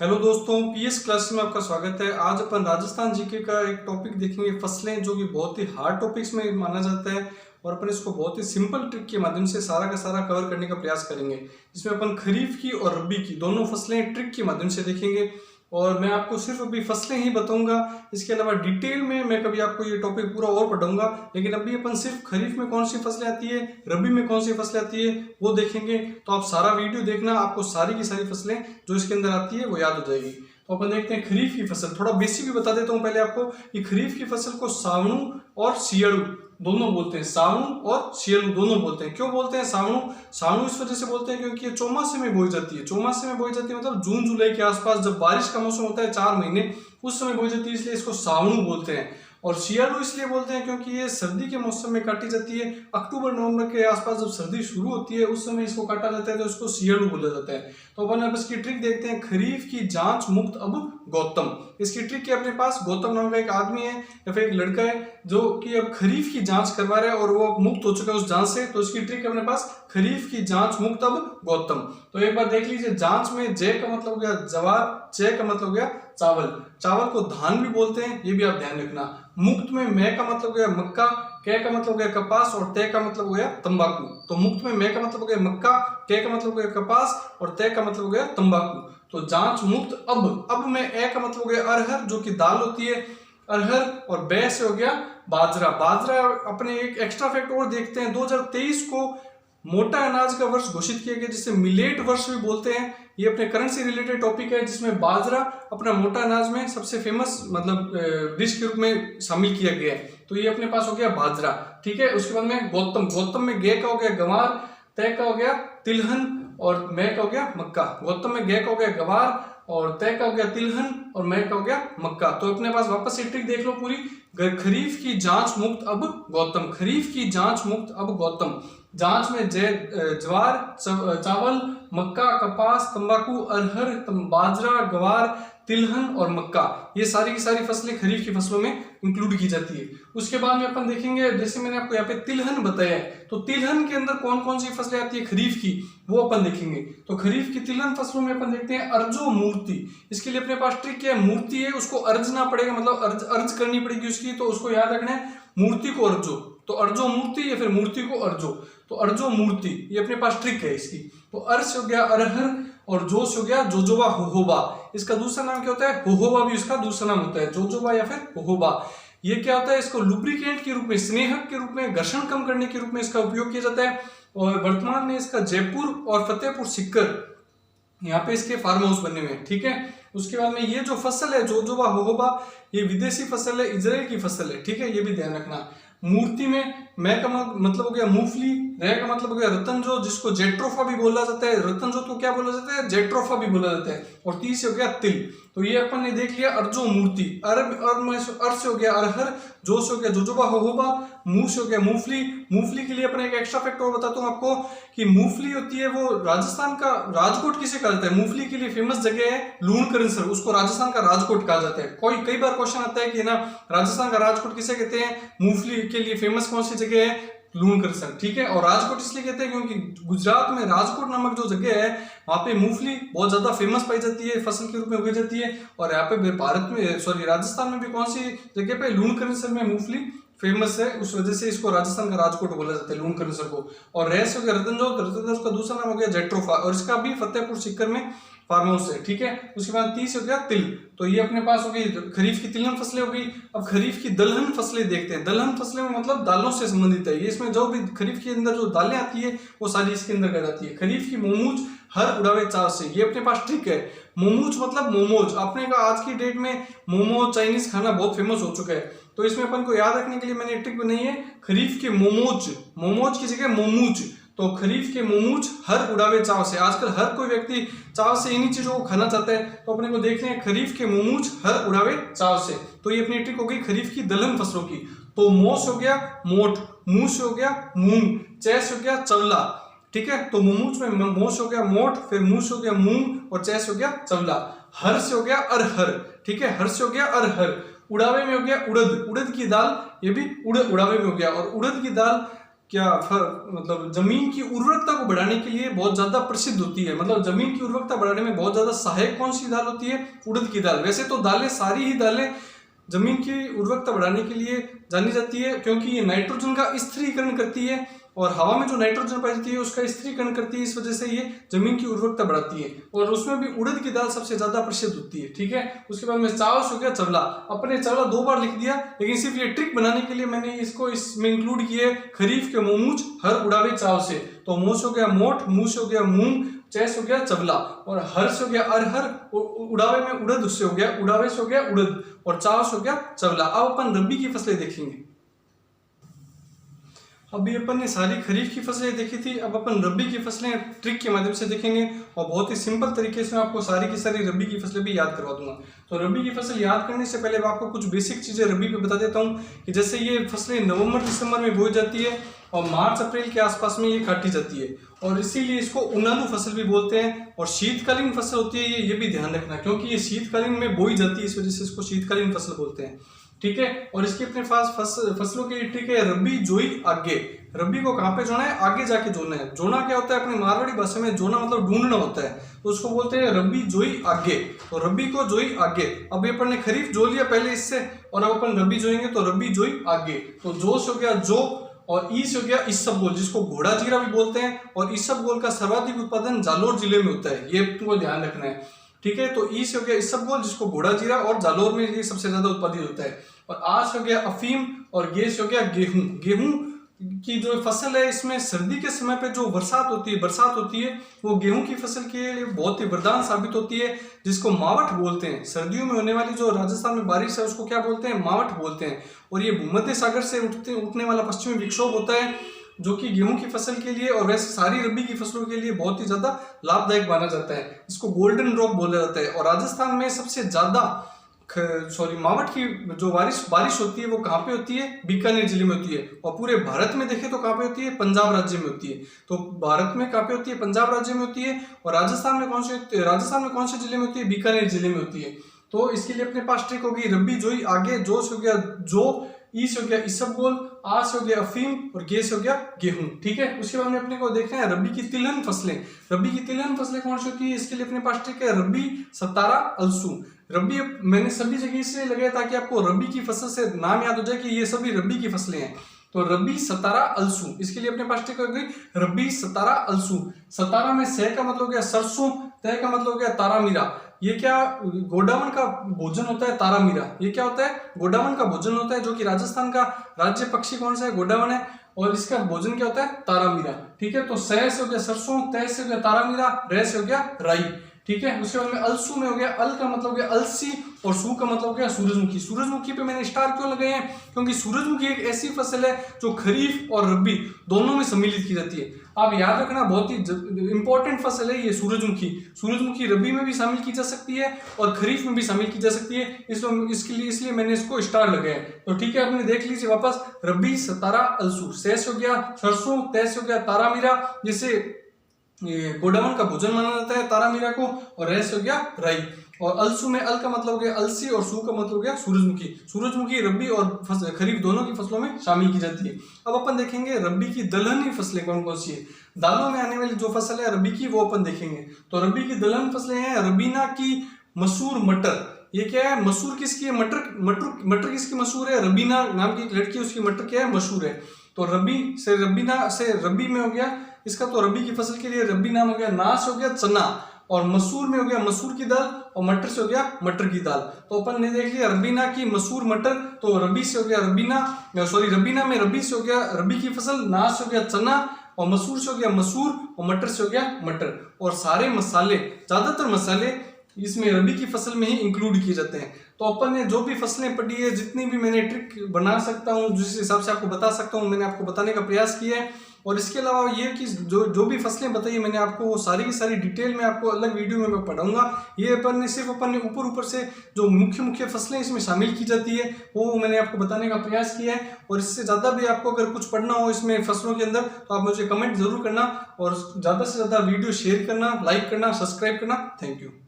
Hello दोस्तों, PS class में आपका स्वागत है। आज अपन राजस्थान जीके का एक टॉपिक देखेंगे, फसलें, जो कि बहुत ही हार्ड टॉपिक्स में माना जाता है और अपन इसको बहुत ही सिंपल ट्रिक के माध्यम से सारा का सारा कवर करने का प्रयास करेंगे। इसमें अपन खरीफ की और रबी की दोनों फसलें ट्रिक के माध्यम से देखेंगे और मैं आपको सिर्फ अभी फसलें ही बताऊंगा। इसके अलावा डिटेल में मैं कभी आपको ये टॉपिक पूरा और पढ़ाऊंगा, लेकिन अभी अपन सिर्फ खरीफ में कौन सी फसलें आती है, रबी में कौन सी फसलें आती है वो देखेंगे। तो आप सारा वीडियो देखना, आपको सारी की सारी फसलें जो इसके अंदर आती है वो याद हो जाएगी। तो अपन देखते हैं खरीफ की फसल। थोड़ा बेसिक भी बता देता हूँ पहले आपको कि खरीफ की फसल को सावणु और सियाड़ू दोनों बोलते हैं। सावणु और सियाड़ू दोनों बोलते हैं। क्यों बोलते हैं सावणु? सावणु इस वजह से बोलते हैं क्योंकि ये चौमासे में बोई जाती है। चौमासे में बोई जाती है मतलब जून जुलाई के आसपास, जब बारिश का मौसम होता है 4 महीने, उस समय बोई जाती है, इसलिए इसको सावणु बोलते हैं। और सियाड़ू इसलिए बोलते हैं क्योंकि ये सर्दी के मौसम में काटी जाती है। अक्टूबर नवंबर के आसपास जब सर्दी शुरू होती है उस समय इसको काटा जाता है, तो इसको सियाड़ू बोला जाता है। तो अपन अब इसकी ट्रिक देखते हैं। खरीफ की जांच मुक्त अब गौतम। इसकी ट्रिक है, अपने पास गौतम नाम का एक आदमी है या फिर एक लड़का है जो कि अब खरीफ की जांच करवा रहा है और वो मुक्त हो चुका है उस जांच से। तो इसकी ट्रिक है अपने पास, खरीफ की जांच मुक्त अब गौतम। तो एक बार देख लीजिए, जांच में जय का मतलब हो गया जवार, जय का मतलब हो गया चावल। चावल को धान भी बोलते हैं, ये भी आप ध्यान रखना। मुक्त में मैं का मतलब हो गया मक्का, कै का मतलब हो गया कपास और तय का मतलब हो गया तंबाकू। तो मुक्त में मैं का मतलब हो गया मक्का, कै का मतलब हो गया कपास और तय का मतलब हो गया तंबाकू। तो जांच मुक्त अब में ए का मतलब हो गया अरहर, जो कि दाल होती है, अरहर। और बै से हो गया बाजरा। बाजरा अपने एक एक्स्ट्रा फैक्ट और देखते हैं, 2023 को मोटा अनाज का वर्ष घोषित किया गया, जिसे मिलेट वर्ष भी बोलते हैं। ये अपने करंट से रिलेटेड टॉपिक है, जिसमें बाजरा अपना मोटा अनाज में सबसे फेमस मतलब डिश के रूप में शामिल किया गया है। तो ये अपने पास हो गया बाजरा, ठीक है। उसके बाद में गौतम। गौतम में गे का हो गया गंवार, तय का हो गया तिलहन और मैं का हो गया मक्का। गौतम में गे का हो गया गंवार और तय का हो गया तिलहन और मैं का हो गया मक्का। तो अपने पास वापस से ट्रिक देख लो पूरी। खरीफ की जांच मुक्त अब गौतम। खरीफ की जांच मुक्त अब गौतम। जांच में ज्वार, चावल, मक्का, कपास, तंबाकू, अरहर, बाजरा, ग्वार, तिलहन और मक्का, ये सारी की सारी फसलें खरीफ की फसलों में इंक्लूड की जाती है। उसके बाद में अपन देखेंगे, जैसे मैंने आपको यहाँ पे तिलहन बताया है, तो तिलहन के अंदर कौन कौन सी फसलें आती है खरीफ की, वो अपन देखेंगे। तो खरीफ की तिलहन फसलों में अपन देखते हैं अर्जो मूर्ति। इसके लिए अपने पास ट्रिक है, मूर्ति है उसको अर्जना पड़ेगा, मतलब अर्ज करनी पड़ेगी उसकी। तो उसको याद रखना है, मूर्ति को अर्जो, तो अर्जो मूर्ति या फिर मूर्ति को अर्जो। तो अर्जो मूर्ति, ये अपने पास ट्रिक है इसकी। तो अर्श हो गया अरहर और जोश हो गया जोजोबा होहोबा। इसका दूसरा नाम क्या होता है? होहोबा भी इसका दूसरा नाम होता है, जोजोबा या फिर होहोबा। ये क्या होता है? इसको लुब्रिकेंट के रूप में, स्नेहक के रूप में, घर्षण कम करने के रूप में इसका उपयोग किया जाता है। और वर्तमान में इसका जयपुर और फतेहपुर सिक्कर, यहाँ पे इसके फार्म हाउस बने हुए हैं, ठीक है। उसके बाद में ये जो फसल है जोजोबा होहोबा, ये विदेशी फसल है, इजराइल की फसल है, ठीक है, ये भी ध्यान रखना। मूर्ति में मैं का मतलब हो गया मूंगफली, रे का मतलब हो गया रतनजो, जिसको जेट्रोफा भी बोला जाता है। रतनजो को क्या बोला जाता है? जेट्रोफा भी बोला जाता है। और 30 से हो गया तिल। तो ये अपन ने देख लिया अर्जो मूर्ति। अर् से हो गया अरहर, जो से हो गया जोजोबा होहोबा, मुंह से हो गया मूंगफली। मूंगफली के लिए अपने एक एक्स्ट्रा फैक्ट और बताता हूँ आपको कि मूंगफली होती है वो राजस्थान का राजकोट किसे कहा जाता है? मूंगफली के लिए फेमस जगह है लूणकरणसर, उसको राजस्थान का राजकोट कहा जाता है। कई बार क्वेश्चन आता है कि ना राजस्थान का राजकोट किसे कहते हैं? मूंगफली के लिए फेमस कौन सी जगह है? लूणकरणसर, ठीक है। और राजकोट इसलिए कहते हैं क्योंकि गुजरात में राजकोट नामक जो जगह है वहां पे मूंगफली बहुत ज्यादा फेमस पाई जाती है, फसल के रूप में उगाई जाती है। और यहाँ पे भारत में राजस्थान में भी कौन सी जगह पे? लूणकरणसर में मूंगफली फेमस है, उस वजह से इसको राजस्थान का राजकोट बोला जाता है, लूणकरणसर को। और रेस हो गया रतनजो का दूसरा नाम हो गया जेट्रोफा, और इसका भी फतेहपुर सिक्कर में फार्म हाउस है, ठीक है। उसके बाद 30 हो गया तिल। तो ये अपने पास हो गई खरीफ की तिलहन फसलें हो गई। अब खरीफ की दलहन फसलें देखते हैं। दलहन फसलें में मतलब दालों से संबंधित है ये। इसमें जो भी खरीफ के अंदर जो दालें आती है वो सारी इसके अंदर आ जाती है। खरीफ की मोमूज हर उड़ावे चाव से, ये अपने पास ट्रिक है। मोमूज मतलब मोमोज। अपने का आज की डेट में मोमो चाइनीज खाना बहुत फेमस हो चुका है, तो इसमें अपन को याद रखने के लिए मैंने ट्रिक बनाई है, खरीफ के मोमोज, मोमोज की जगह मोमूज। तो खरीफ के मोमूज हर उड़ावे चाव से। आजकल हर कोई व्यक्ति चाव से इन्हीं चीजों को खाना चाहता है, तो अपने को देखते हैं खरीफ के मोमूज हर उड़ावे चाव से। तो ये अपनी ट्रिक हो गई खरीफ की दलहन फसलों की। तो मोस हो गया मोठ, मूंग से हो गया मूंग, चैस हो गया चवला, ठीक है। तो मोमूज में मोस हो गया मोठ, फिर मूस हो गया मूंग और चैस हो गया चवला। हर से हो गया अरहर, ठीक है, हर से हो गया अरहर। उड़ावे में हो गया उड़द, उड़द की दाल, ये भी उड़ावे में हो गया। और उड़द की दाल मतलब जमीन की उर्वरकता को बढ़ाने के लिए बहुत ज्यादा प्रसिद्ध होती है। मतलब जमीन की उर्वरकता बढ़ाने में बहुत ज्यादा सहायक कौन सी दाल होती है? उड़द की दाल। वैसे तो दालें, सारी ही दालें जमीन की उर्वरकता बढ़ाने के लिए जानी जाती है, क्योंकि ये नाइट्रोजन का स्थिरीकरण करती है और हवा में जो नाइट्रोजन पाई जाती है उसका स्थिरीकरण करती है। इस वजह से ये जमीन की उर्वरकता बढ़ाती है और उसमें भी उड़द की दाल सबसे ज्यादा प्रसिद्ध होती है। ठीक है, उसके बाद में चावल हो गया, चवला। अपने चवला 2 बार लिख दिया, लेकिन सिर्फ ये ट्रिक बनाने के लिए मैंने इसको इसमें इंक्लूड किए खरीफ के मोमूज हर उड़ावे चाव से। तो मोच हो गया मोठ, मूस हो गया मूंग, चैस हो गया चवला और हर्ष हो गया अरहर, उड़ावे में उड़द उससे हो गया, उड़ावे से हो गया उड़द और चावस हो गया चवला। अब अपन रबी की फसलें देखेंगे। अभी अपन ने सारी खरीफ की फसलें देखी थी, अब अपन रबी की फसलें ट्रिक के माध्यम से देखेंगे और बहुत ही सिंपल तरीके से मैं आपको सारी की सारी रबी की फसलें भी याद करवा दूंगा। तो रबी की फसल याद करने से पहले मैं आपको कुछ बेसिक चीजें रबी पे बता देता हूँ कि जैसे ये फसलें नवंबर दिसंबर में बोई जाती है और मार्च अप्रैल के आसपास में ये काटी जाती है और इसीलिए इसको उनालू फसल भी बोलते हैं। और शीतकालीन फसल होती है ये भी ध्यान रखना, क्योंकि ये शीतकालीन में बोई जाती है, इस वजह से इसको शीतकालीन फसल बोलते हैं। ठीक है, और इसके अपने पास फसलों की ट्रिक है रबी जोई आगे। रबी को कहाँ पे जोना है? आगे जाके जोना है। जोना क्या होता है? अपनी मारवाड़ी भाषा में जोना मतलब ढूंढना होता है, तो उसको बोलते हैं रबी जोई आगे। तो रबी को जोई आगे। अब अपन ने खरीफ जो लिया पहले इससे और अब अपन रबी जोएंगे तो रबी जोई आगे। तो जोश हो गया जो और ईस हो गया इसबगोल, जिसको घोड़ा जीरा भी बोलते हैं। और इसबगोल का सर्वाधिक उत्पादन जालोर जिले में होता है, ये तुमको ध्यान रखना है। ठीक है, तो ईस हो गया इसबगोल, जिसको घोड़ा जीरा, और जालोर में ये सबसे ज्यादा उत्पादित होता है। और आस हो गया अफीम और गेस हो गया गेहूं। गेहूं की जो फसल है इसमें सर्दी के समय पे जो बरसात होती है वो गेहूं की फसल के लिए बहुत ही वरदान साबित होती है, जिसको मावठ बोलते हैं। सर्दियों में होने वाली जो राजस्थान में बारिश है उसको क्या बोलते हैं? मावठ बोलते हैं। और ये भूमध्य सागर से उठने वाला पश्चिमी विक्षोभ होता है जो कि गेहूं की फसल के लिए और वैसे सारी रबी की फसलों के लिए बहुत ही ज्यादा लाभदायक माना जाता है। इसको गोल्डन ड्रॉप बोला जाता है। और राजस्थान में सबसे ज्यादा मावठ की जो बारिश होती है वो कहाँ पे होती है? बीकानेर जिले में होती है। और पूरे भारत में देखें तो कहाँ पे होती है? पंजाब राज्य में होती है। तो भारत में कहाँ पे होती है? पंजाब राज्य में होती है। और राजस्थान में कौन से जिले में होती है? बीकानेर जिले में होती है। तो इसके लिए अपने पास ट्रिक होगी रबी जोई आगे। जोश हो गया जो, ईस हो गया इसबगोल, आस हो गया अफीम और गेस हो गया गेहूं। ठीक है, उसके बाद में अपने को देखना है रबी की तिलहन फसलें। रबी की तिलहन फसलें कौन सी होती है? इसके लिए अपने पास ट्रिक है रबी, सतारा, अलसू। रबी मैंने सभी जगह इसलिए लगाया ताकि आपको रबी की फसल से नाम याद हो जाए कि ये सभी रबी की फसलें हैं। तो रबी, सतारा, अलसू, इसके लिए अपने पास ट्रिक हो गई रबी, सतारा, अलसू। सतारा में से का मतलब गया सरसों, तय का मतलब गया तारामीरा। ये क्या गोडावन का भोजन होता है? तारामीरा। ये क्या होता है? गोडावन का भोजन होता है, जो कि राजस्थान का राज्य पक्षी कौन सा है? गोडावन है। और इसका भोजन क्या होता है? तारामीरा। ठीक है, तो सह से हो गया सरसों, तय से हो गया तारामीरा, रे से हो गया राई। ठीक है, उसके बाद में अलसू में हो गया, अल का मतलब गया अलसी और सू का मतलब गया सूरजमुखी। सूरजमुखी पे मैंने स्टार क्यों लगाए हैं? क्योंकि सूरजमुखी एक ऐसी फसल है जो खरीफ और रबी दोनों में सम्मिलित की जाती है। आप याद रखना, बहुत ही इंपॉर्टेंट फसल है ये सूरजमुखी। सूरजमुखी रबी में भी शामिल की जा सकती है और खरीफ में भी शामिल की जा सकती है, इसलिए मैंने इसको स्टार लगाया। तो ठीक है, आपने देख लीजिए वापस रबी, सतारा, अलसू। शेष हो गया सरसों, तैस हो गया तारामीरा, जिसे ये गोडावन का भोजन माना जाता है तारामीरा को। और रेस हो गया राई। और अलसू में अल का मतलब हो गया अलसी और सू का मतलब हो गया सूरजमुखी। सूरजमुखी रबी और खरीफ दोनों की फसलों में शामिल की जाती है। अब अपन देखेंगे रबी की दलहनी फसलें कौन कौन सी है। दालों में आने वाली जो फसल है रबी की, वो अपन देखेंगे। तो रबी की दलहन फसलें हैं रबीना की, मसूर, मटर। ये क्या है? मसूर किसकी है? मटर किसकी मसूर है? रबीना नाम की एक लड़की, उसकी मटर क्या है? मशहूर है। तो रबी से रबीना से रबी में हो गया इसका, तो रबी की फसल के लिए रबी नाम हो गया। नाश हो गया चना और मसूर में हो गया मसूर की दाल और मटर से हो गया मटर की दाल। तो अपन ने देख लिया रबीना की, मसूर, मटर। तो रबी से हो गया रबीना में रबी से हो गया रबी की फसल, नाश हो गया चना और मसूर से हो गया मसूर और मटर से हो गया मटर। और सारे मसाले, ज्यादातर मसाले इसमें रबी की फसल में ही इंक्लूड किए जाते हैं। तो अपन ने जो भी फसलें पढ़ी है, जितनी भी मैंने ट्रिक बना सकता हूँ, जिस हिसाब से आपको बता सकता हूँ, मैंने आपको बताने का प्रयास किया है। और इसके अलावा ये कि जो भी फसलें बताई मैंने आपको, वो सारी की सारी डिटेल में आपको अलग वीडियो में मैं पढ़ाऊंगा। ये अपन ने ऊपर से जो मुख्य फसलें इसमें शामिल की जाती है वो मैंने आपको बताने का प्रयास किया है। और इससे ज़्यादा भी आपको अगर कुछ पढ़ना हो इसमें फसलों के अंदर, तो आप मुझे कमेंट जरूर करना और ज़्यादा से ज़्यादा वीडियो शेयर करना, लाइक करना, सब्सक्राइब करना। Thank you.